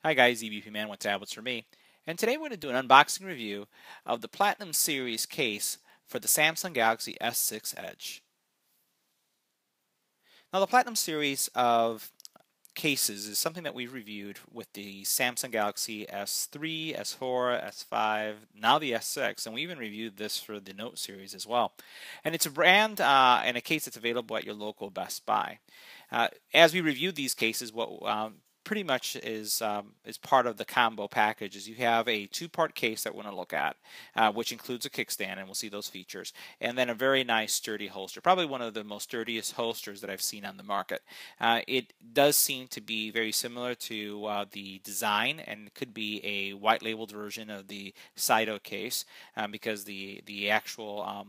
Hi guys, EBPMAN with tablets for me, and today we're going to do an unboxing review of the Platinum Series case for the Samsung Galaxy S6 Edge. Now the Platinum Series of cases is something that we've reviewed with the Samsung Galaxy S3, S4, S5, now the S6, and we even reviewed this for the Note series as well. And it's a brand and a case that's available at your local Best Buy. As we reviewed these cases, what pretty much is part of the combo package is you have a two-part case that we're going to look at, which includes a kickstand, and we'll see those features, and then a very nice sturdy holster, probably one of the most sturdiest holsters that I've seen on the market. It does seem to be very similar to the design, and could be a white labeled version of the Saito case, because the actual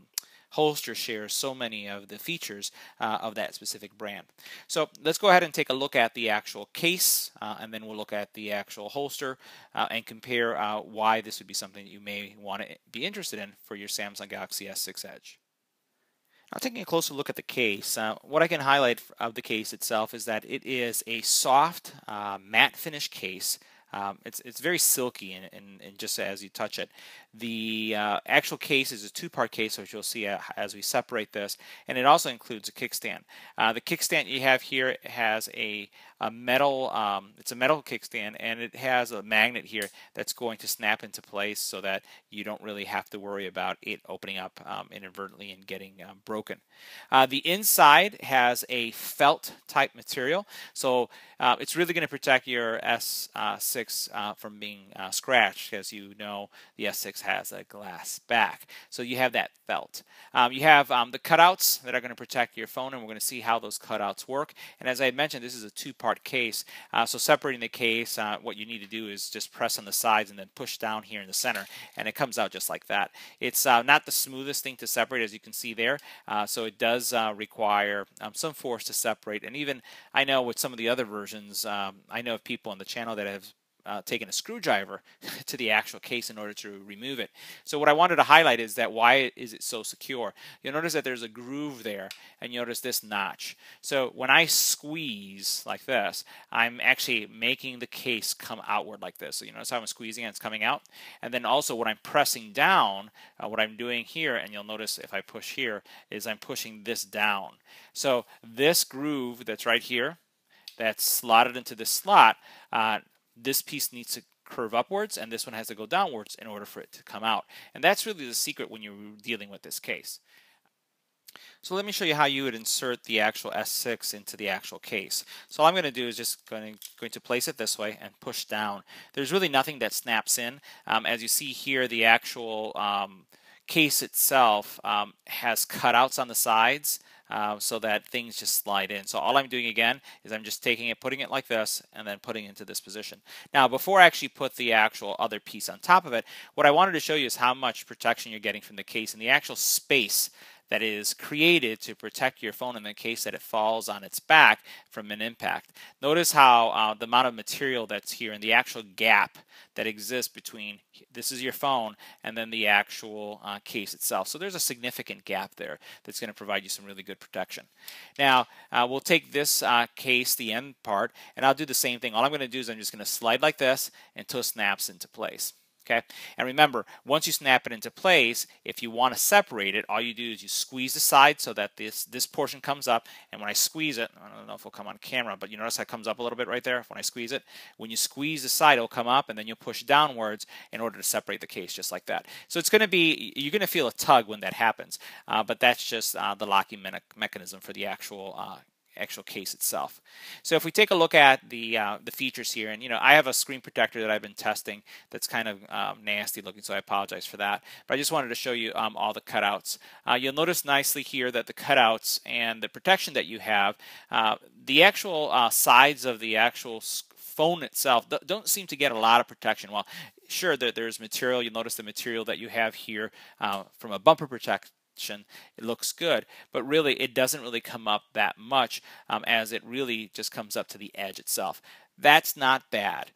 holster shares so many of the features of that specific brand. So let's go ahead and take a look at the actual case, and then we'll look at the actual holster and compare why this would be something that you may want to be interested in for your Samsung Galaxy S6 Edge. Now, taking a closer look at the case, what I can highlight of the case itself is that it is a soft matte finish case. It's very silky and just as you touch it. The actual case is a two-part case, which you'll see as we separate this, and it also includes a kickstand. The kickstand you have here has a metal, it's a metal kickstand, and it has a magnet here that's going to snap into place so that you don't really have to worry about it opening up inadvertently and getting broken. The inside has a felt type material, so it's really going to protect your S6 from being scratched. As you know, the S6 has a glass back, so you have that felt. You have the cutouts that are going to protect your phone, and we're going to see how those cutouts work. And as I mentioned, this is a two-part case, so separating the case, what you need to do is just press on the sides and then push down here in the center, and it comes out just like that. It's not the smoothest thing to separate, as you can see there, so it does require some force to separate. And even I know with some of the other versions, I know of people on the channel that have taken a screwdriver to the actual case in order to remove it. So what I wanted to highlight is that why is it so secure? You'll notice that there's a groove there, and you notice this notch. So when I squeeze like this, I'm actually making the case come outward like this. So you notice how I'm squeezing and it's coming out. And then also when I'm pressing down, what I'm doing here, and you'll notice if I push here, is I'm pushing this down. So this groove that's right here, that's slotted into this slot, this piece needs to curve upwards, and this one has to go downwards in order for it to come out. And that's really the secret when you're dealing with this case. So let me show you how you would insert the actual S6 into the actual case. So all I'm going to do is just going to place it this way and push down. There's really nothing that snaps in. As you see here, the actual case itself has cutouts on the sides, so that things just slide in. So all I'm doing again is I'm just taking it, putting it like this, and then putting it into this position. Now, before I actually put the actual other piece on top of it, what I wanted to show you is how much protection you're getting from the case and the actual space that is created to protect your phone in the case that it falls on its back from an impact. Notice how the amount of material that's here and the actual gap that exists between this is your phone and then the actual case itself. So there's a significant gap there that's going to provide you some really good protection. Now we'll take this case, the end part, and I'll do the same thing. All I'm going to do is I'm just going to slide like this until it snaps into place. Okay, and remember, once you snap it into place, if you want to separate it, all you do is you squeeze the side so that this portion comes up. And when I squeeze it, I don't know if it'll come on camera, but you notice how it comes up a little bit right there when I squeeze it. When you squeeze the side, it'll come up, and then you'll push downwards in order to separate the case, just like that. So it's going to be, you're going to feel a tug when that happens, but that's just the locking mechanism for the actual case itself. So if we take a look at the features here, and I have a screen protector that I've been testing that's kind of nasty looking, so I apologize for that, but I just wanted to show you all the cutouts. You'll notice nicely here that the cutouts and the protection that you have, the actual sides of the actual phone itself don't seem to get a lot of protection. Well, sure, there's material. You'll notice the material that you have here from a bumper protection, it looks good, but really it doesn't really come up that much, as it really just comes up to the edge itself. That's not bad.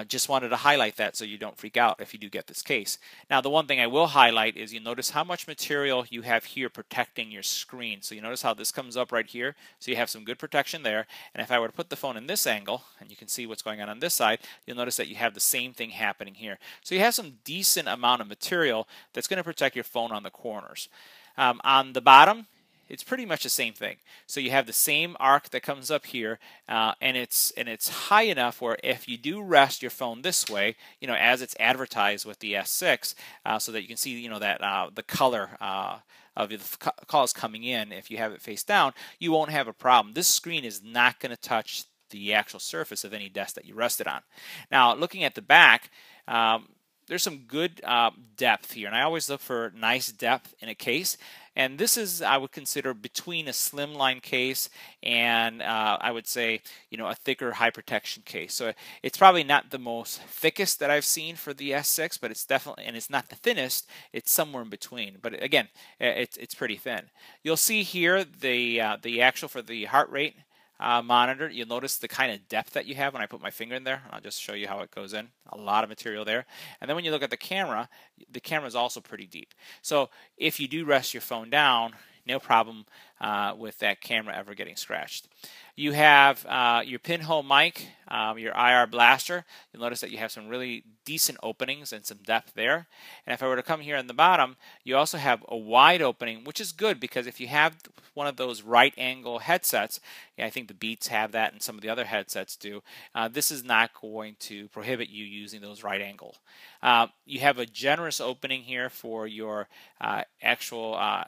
Just wanted to highlight that so you don't freak out if you do get this case. Now, the one thing I will highlight is you notice how much material you have here protecting your screen. So you notice how this comes up right here. So you have some good protection there. And if I were to put the phone in this angle, and you can see what's going on this side, you'll notice that you have the same thing happening here. So you have some decent amount of material that's going to protect your phone on the corners. On the bottom, it's pretty much the same thing. So you have the same arc that comes up here, and it's high enough where if you do rest your phone this way, as it's advertised with the S6, so that you can see, that the color of the calls coming in. If you have it face down, you won't have a problem. This screen is not going to touch the actual surface of any desk that you rest it on. Now, looking at the back, there's some good depth here, and I always look for nice depth in a case. And this is, I would consider, between a slimline case and I would say, a thicker high protection case. So it's probably not the most thickest that I've seen for the S6, but it's definitely, and it's not the thinnest, it's somewhere in between. But again, it's pretty thin. You'll see here the actual for the heart rate monitor. You'll notice the kind of depth that you have when I put my finger in there. I'll just show you how it goes in. A lot of material there. And then when you look at the camera is also pretty deep. So if you do rest your phone down, no problem with that camera ever getting scratched. You have your pinhole mic, your IR blaster. You'll notice that you have some really decent openings and some depth there. And if I were to come here on the bottom, you also have a wide opening, which is good because if you have one of those right angle headsets, I think the Beats have that and some of the other headsets do, this is not going to prohibit you using those right angle. You have a generous opening here for your actual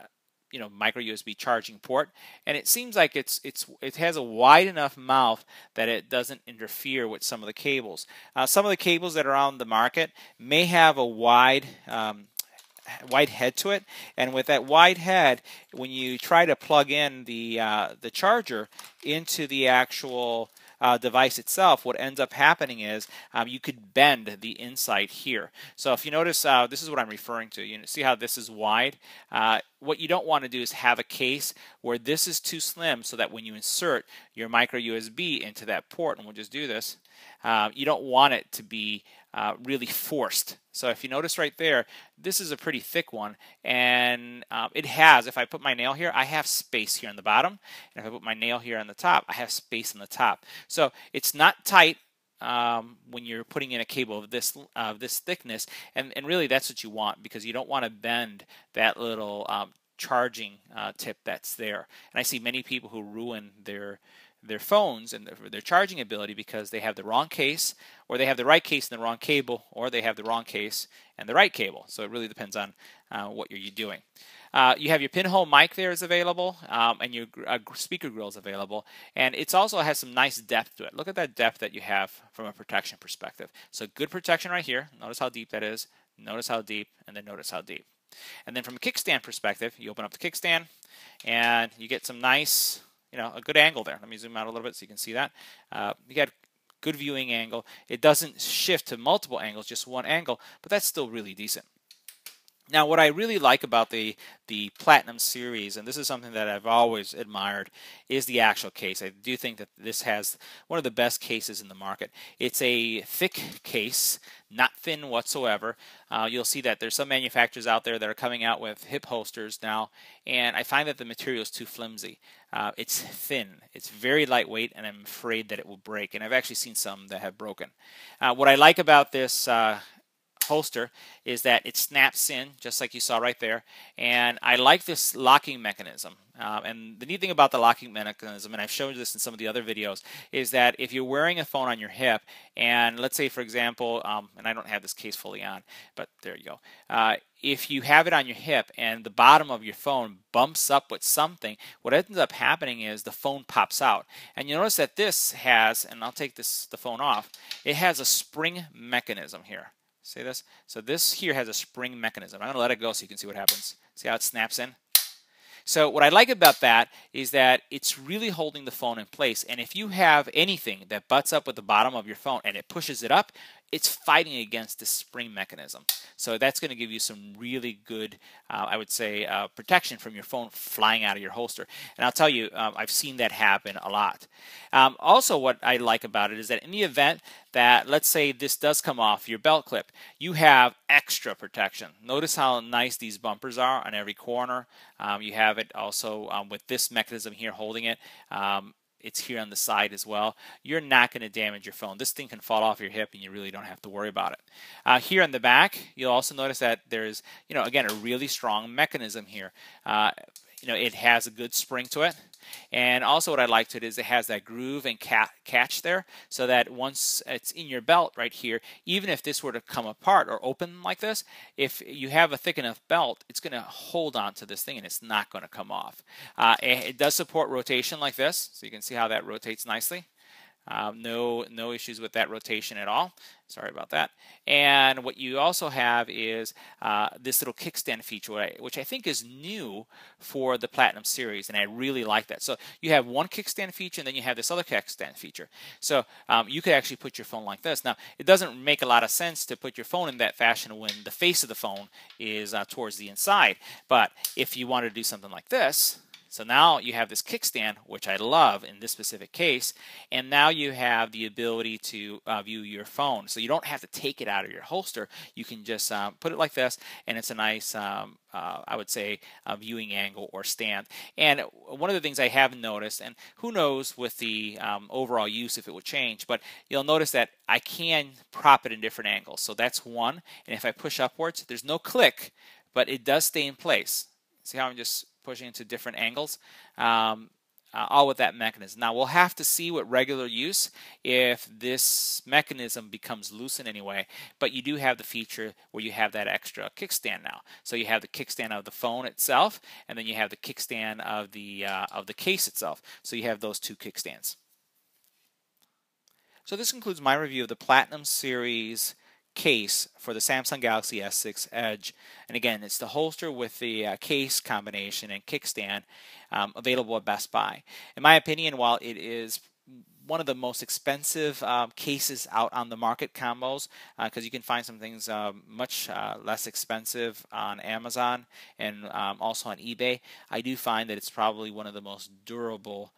micro USB charging port, and it seems like it has a wide enough mouth that it doesn't interfere with some of the cables. Some of the cables that are on the market may have a wide head to it, and with that wide head, when you try to plug in the charger into the actual device itself, what ends up happening is you could bend the inside here. So if you notice, this is what I'm referring to. You see how this is wide? What you don't want to do is have a case where this is too slim so that when you insert your micro USB into that port, and we'll just do this, you don't want it to be really forced. So if you notice right there, this is a pretty thick one, and it has, if I put my nail here, I have space here on the bottom, and if I put my nail here on the top, I have space on the top. So it's not tight when you're putting in a cable of this thickness, and really that's what you want, because you don't want to bend that little charging tip that's there. And I see many people who ruin their phones and their charging ability because they have the wrong case, or they have the right case and the wrong cable, or they have the wrong case and the right cable. So it really depends on what you're doing. You have your pinhole mic there is available, and your speaker grill is available, and it also has some nice depth to it. Look at that depth that you have from a protection perspective. So good protection right here. Notice how deep that is. Notice how deep, and then notice how deep. And then from a kickstand perspective, you open up the kickstand, and you get some nice, a good angle there. Let me zoom out a little bit so you can see that. You got good viewing angle. It doesn't shift to multiple angles, just one angle, but that's still really decent. Now, what I really like about the Platinum series, and this is something that I've always admired, is the actual case. I do think that this has one of the best cases in the market. It's a thick case, not thin whatsoever. You'll see that there's some manufacturers out there that are coming out with hip holsters now, and I find that the material is too flimsy. It's thin, it's very lightweight, and I'm afraid that it will break, and I've actually seen some that have broken. What I like about this holster is that it snaps in just like you saw right there, and I like this locking mechanism. And the neat thing about the locking mechanism, and I've shown you this in some of the other videos, is that if you're wearing a phone on your hip, and let's say for example, and I don't have this case fully on, but there you go. If you have it on your hip and the bottom of your phone bumps up with something, what ends up happening is the phone pops out. And you notice that this has, and I'll take the phone off, it has a spring mechanism here. See this? So this here has a spring mechanism. I'm going to let it go so you can see what happens. See how it snaps in? So what I like about that is that it's really holding the phone in place. And if you have anything that butts up with the bottom of your phone and it pushes it up, it's fighting against the spring mechanism. So that's going to give you some really good, I would say, protection from your phone flying out of your holster. And I'll tell you, I've seen that happen a lot. Also, what I like about it is that in the event that, let's say, this does come off your belt clip, you have extra protection. Notice how nice these bumpers are on every corner. You have it also with this mechanism here holding it. It's here on the side as well. You're not going to damage your phone. This thing can fall off your hip and you really don't have to worry about it. Here on the back, you'll also notice that there's, again, a really strong mechanism here. It has a good spring to it. And also what I like to it is it has that groove and catch there, so that once it's in your belt right here, even if this were to come apart or open like this, if you have a thick enough belt, it's going to hold on to this thing and it's not going to come off. It does support rotation like this, so you can see how that rotates nicely. No issues with that rotation at all. Sorry about that. And what you also have is this little kickstand feature, which I think is new for the Platinum series, and I really like that. So you have one kickstand feature, and then you have this other kickstand feature. So you could actually put your phone like this. Now, it doesn't make a lot of sense to put your phone in that fashion when the face of the phone is towards the inside. But if you want to do something like this, so now you have this kickstand, which I love in this specific case, and now you have the ability to view your phone. So you don't have to take it out of your holster. You can just put it like this, and it's a nice, I would say, viewing angle or stand. And one of the things I have noticed, and who knows with the overall use if it would change, but you'll notice that I can prop it in different angles. So that's one, and if I push upwards, there's no click, but it does stay in place. See how I'm just pushing into different angles, all with that mechanism. Now we'll have to see with regular use if this mechanism becomes loose in any way, but you do have the feature where you have that extra kickstand now. So you have the kickstand of the phone itself, and then you have the kickstand of the case itself. So you have those two kickstands. So this concludes my review of the Platinum Series case for the Samsung Galaxy S6 Edge. And again, it's the holster with the case combination and kickstand available at Best Buy. In my opinion, while it is one of the most expensive cases out on the market combos, because you can find some things much less expensive on Amazon and also on eBay, I do find that it's probably one of the most durable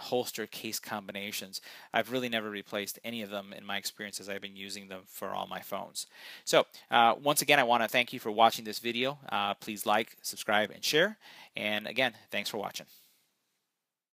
holster case combinations. I've really never replaced any of them in my experience as I've been using them for all my phones. So once again, I want to thank you for watching this video. Please like, subscribe, and share. And again, thanks for watching.